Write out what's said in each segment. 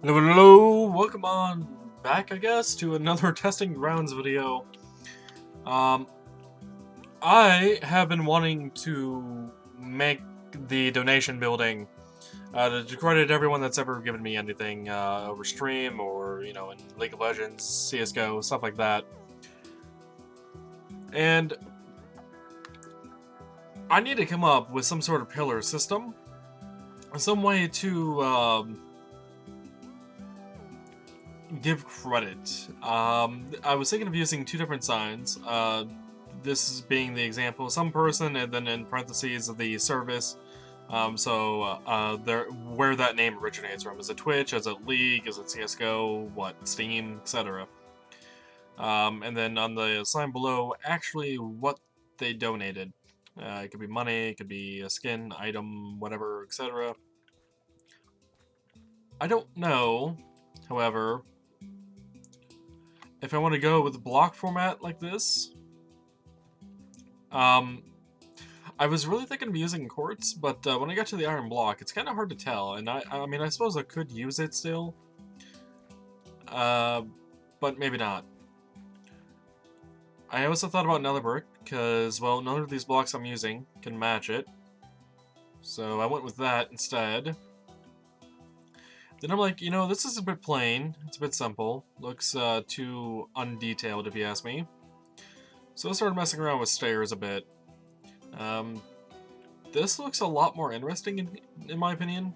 Hello, hello, welcome on back, I guess, to another testing grounds video. Um, I have been wanting to make the donation building to credit everyone that's ever given me anything over stream or, in League of Legends, CSGO, stuff like that. And I need to come up with some sort of pillar system, some way to give credit. I was thinking of using two different signs. This is being the example, some person, and then in parentheses the service. There, where that name originates from. Is it Twitch? Is it League? Is it CS:GO? What, Steam, etc. And then on the sign below, actually what they donated. It could be money, it could be a skin, item, whatever, etc. I don't know, however, if I want to go with a block format like this. Um, I was really thinking of using quartz, but when I got to the iron block, it's kind of hard to tell, and I mean, I suppose I could use it still, uh, but maybe not. I also thought about nether brick, because, well, none of these blocks I'm using can match it, so I went with that instead. Then I'm like, this is a bit plain, it's a bit simple, looks too undetailed if you ask me. So I started messing around with stairs a bit. Um, this looks a lot more interesting in my opinion.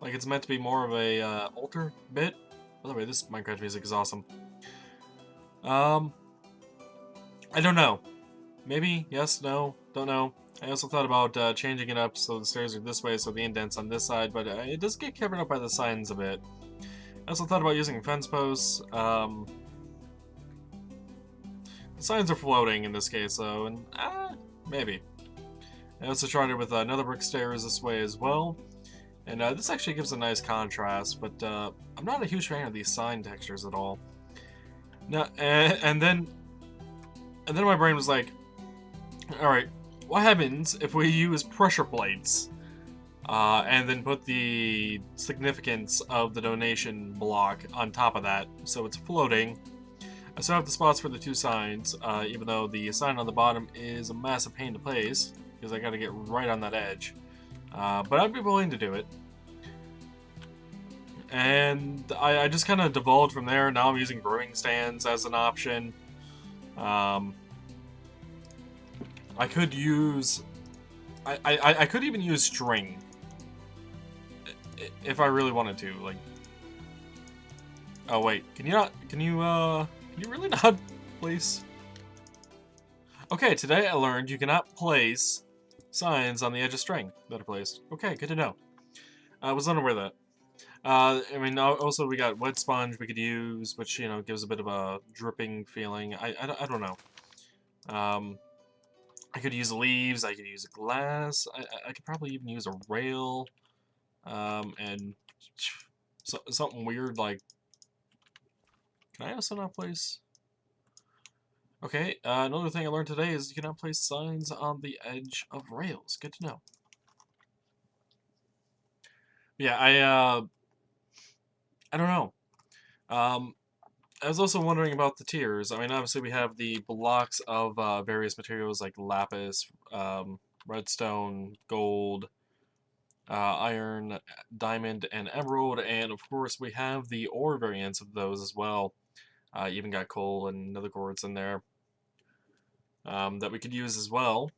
Like it's meant to be more of a altar bit. By the way, this Minecraft music is awesome. Um, I don't know. Maybe, yes, no, don't know. I also thought about changing it up so the stairs are this way, so the indent's on this side, but it does get covered up by the signs a bit. I also thought about using fence posts. The signs are floating in this case, though, and maybe. I also tried it with another brick stairs this way as well. And this actually gives a nice contrast, but I'm not a huge fan of these sign textures at all. No, and then my brain was like, all right, what happens if we use pressure plates and then put the significance of the donation block on top of that, so it's floating. I still have the spots for the two signs, even though the sign on the bottom is a massive pain to place because I got to get right on that edge. But I'd be willing to do it. And I just kind of devolved from there. Now I'm using brewing stands as an option. Um, I could use... I could even use string. If I really wanted to. Like... Oh, wait. Can you not... Can you really not place... Okay, today I learned you cannot place signs on the edge of string that are placed. Okay, good to know. I was unaware of that. I mean, also we got wet sponge we could use, which, gives a bit of a dripping feeling. I don't know. I could use leaves, I could use glass, I could probably even use a rail, and something weird like... Can I also not place... Okay, another thing I learned today is you cannot place signs on the edge of rails. Good to know. Yeah, I don't know. I was also wondering about the tiers. I mean, obviously we have the blocks of various materials like lapis, redstone, gold, iron, diamond, and emerald, and of course we have the ore variants of those as well. Even got coal and nether quartz in there that we could use as well.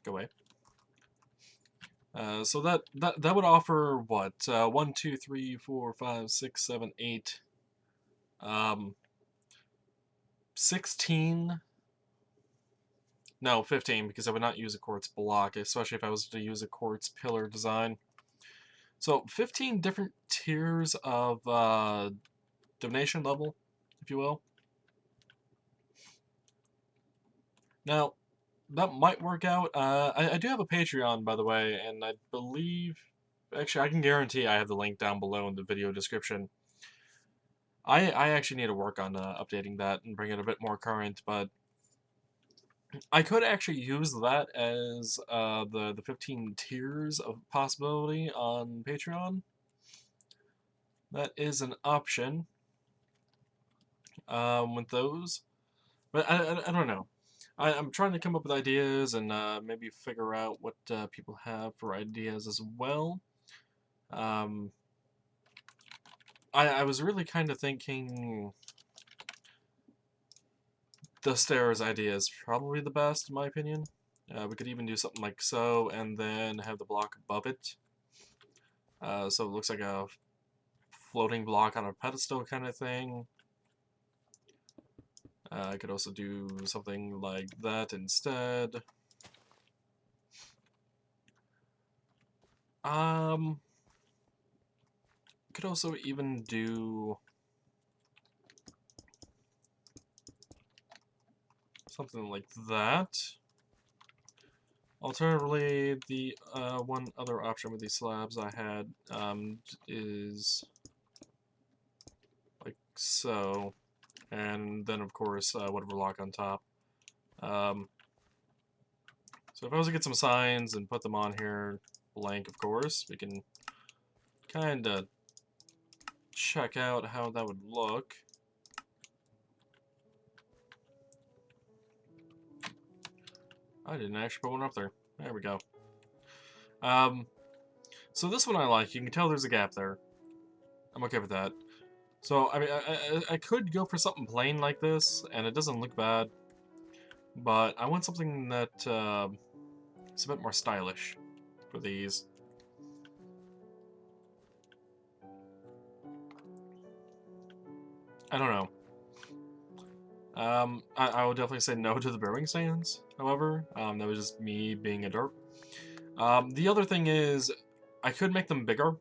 Go away. So that would offer what 1, 2, 3, 4, 5, 6, 7, 8, 16. No, 15, because I would not use a quartz block, especially if I was to use a quartz pillar design. So 15 different tiers of donation level, if you will. Now, that might work out. I do have a Patreon, by the way, and I believe... Actually, I can guarantee I have the link down below in the video description. I actually need to work on updating that and bring it a bit more current, but I could actually use that as the 15 tiers of possibility on Patreon. that is an option with those. But I don't know. I'm trying to come up with ideas and maybe figure out what people have for ideas as well. Um, I was really kind of thinking the stairs idea is probably the best, in my opinion. We could even do something like so, and then have the block above it. So it looks like a floating block on a pedestal kind of thing. I could also do something like that instead. Could also even do something like that. Alternatively, the one other option with these slabs I had is like so, and then of course whatever block on top. So if I was to get some signs and put them on here, blank of course, we can kind of check out how that would look. I didn't actually put one up there. There we go. So this one I like. You can tell there's a gap there. I'm okay with that. So, I mean, I could go for something plain like this, and it doesn't look bad, but I want something that is a bit more stylish for these. I don't know. I would definitely say no to the brewing stands, however. That was just me being a derp. The other thing is, I could make them bigger,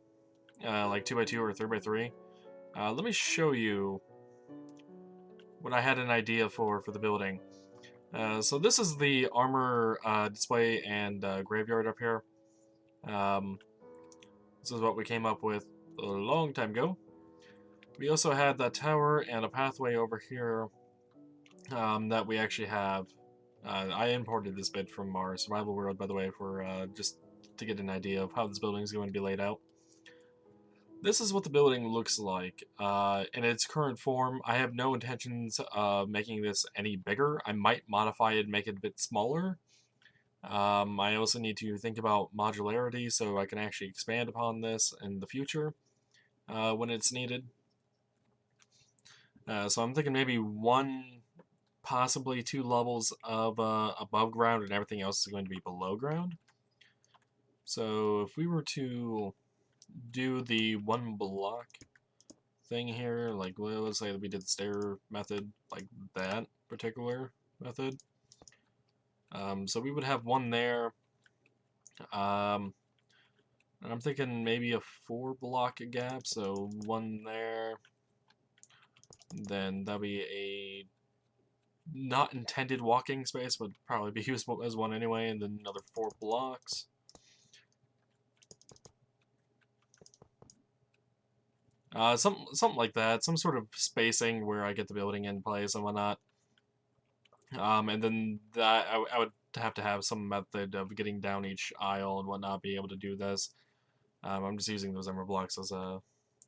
like 2x2 or 3x3. Let me show you what I had an idea for the building. So this is the armor display and graveyard up here. This is what we came up with a long time ago. We also had that tower and a pathway over here that we actually have. I imported this bit from our survival world, by the way, for just to get an idea of how this building is going to be laid out. This is what the building looks like in its current form. I have no intentions of making this any bigger. I might modify it and make it a bit smaller. I also need to think about modularity so I can actually expand upon this in the future when it's needed. So I'm thinking maybe one, possibly two levels of above ground and everything else is going to be below ground. So if we were to do the one block thing here, like let's say that we did the stair method, like that particular method. So we would have one there. I'm thinking maybe a 4 block gap, so one there. Then that'll be a not intended walking space, but probably be useful as one anyway, and then another 4 blocks. Something like that, some sort of spacing where I get the building in place and whatnot. And then that I would have to have some method of getting down each aisle and whatnot, be able to do this. I'm just using those emerald blocks as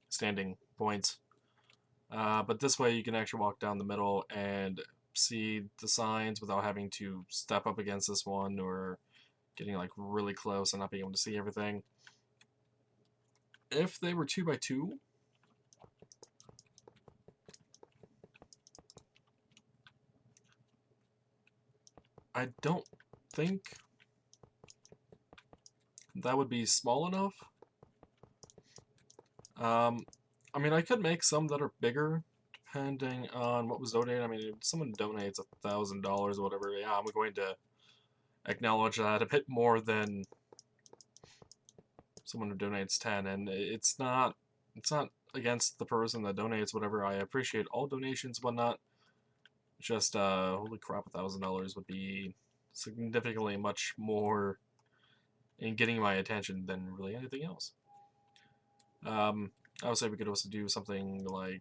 standing points. But this way you can actually walk down the middle and see the signs without having to step up against this one or getting like really close and not being able to see everything. If they were 2x2, I don't think that would be small enough. I mean, I could make some that are bigger, depending on what was donated. I mean, if someone donates $1,000 or whatever, yeah, I'm going to acknowledge that a bit more than someone who donates 10. And it's not against the person that donates whatever. I appreciate all donations, whatnot. Just holy crap, $1,000 would be significantly much more in getting my attention than really anything else. I would say we could also do something like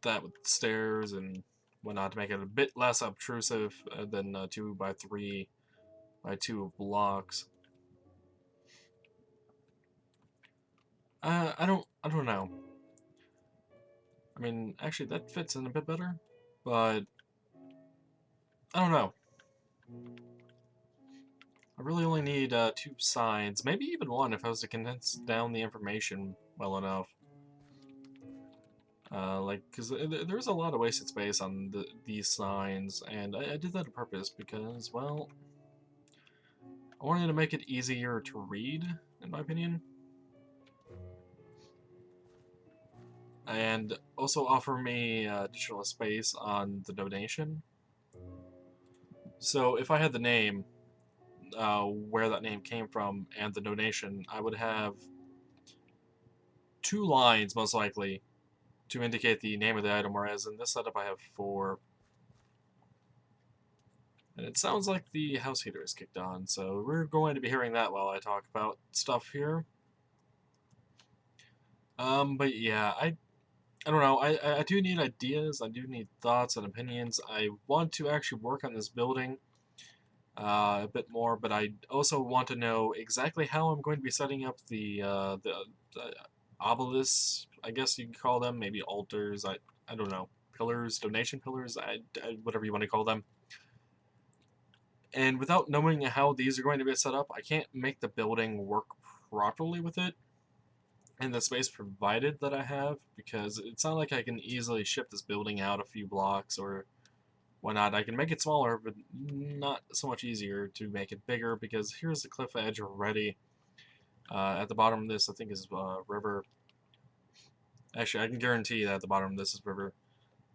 that with stairs and whatnot to make it a bit less obtrusive than 2x3 by 2 blocks. I don't know. I mean, actually, that fits in a bit better, but I don't know. I really only need 2 signs, maybe even one if I was to condense down the information well enough. Like, because there's a lot of wasted space on these signs, and I did that on purpose because, well, I wanted to make it easier to read, in my opinion. And also offer me additional space on the donation. So if I had the name, where that name came from, and the donation, I would have 2 lines, most likely, to indicate the name of the item, whereas in this setup I have 4. And it sounds like the house heater is kicked on, so we're going to be hearing that while I talk about stuff here. But yeah, I don't know, I do need ideas, I do need thoughts and opinions. I want to actually work on this building a bit more, but I also want to know exactly how I'm going to be setting up the obelisks, I guess you could call them, maybe altars, I don't know, pillars, donation pillars, whatever you want to call them. And without knowing how these are going to be set up, I can't make the building work properly with it in the space provided that I have, because it's not like I can easily ship this building out a few blocks or whatnot. I can make it smaller, but not so much easier to make it bigger, because here's the cliff edge already. At the bottom of this, I think, is river. Actually, I can guarantee that at the bottom of this is river.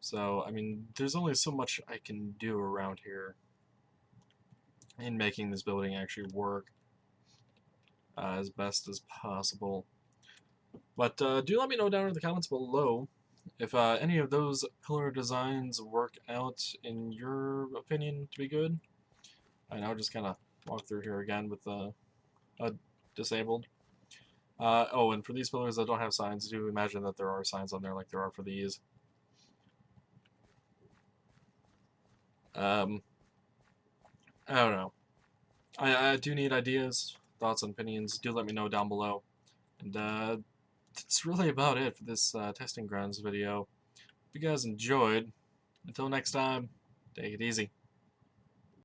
So, I mean, there's only so much I can do around here in making this building actually work as best as possible. But do let me know down in the comments below if any of those pillar designs work out in your opinion to be good. And I'll just kind of walk through here again with disabled. Oh, and for these pillars that don't have signs, do imagine that there are signs on there like there are for these. I don't know. I do need ideas, thoughts, and opinions. Do let me know down below. And that's really about it for this testing grounds video. If you guys enjoyed, until next time, take it easy.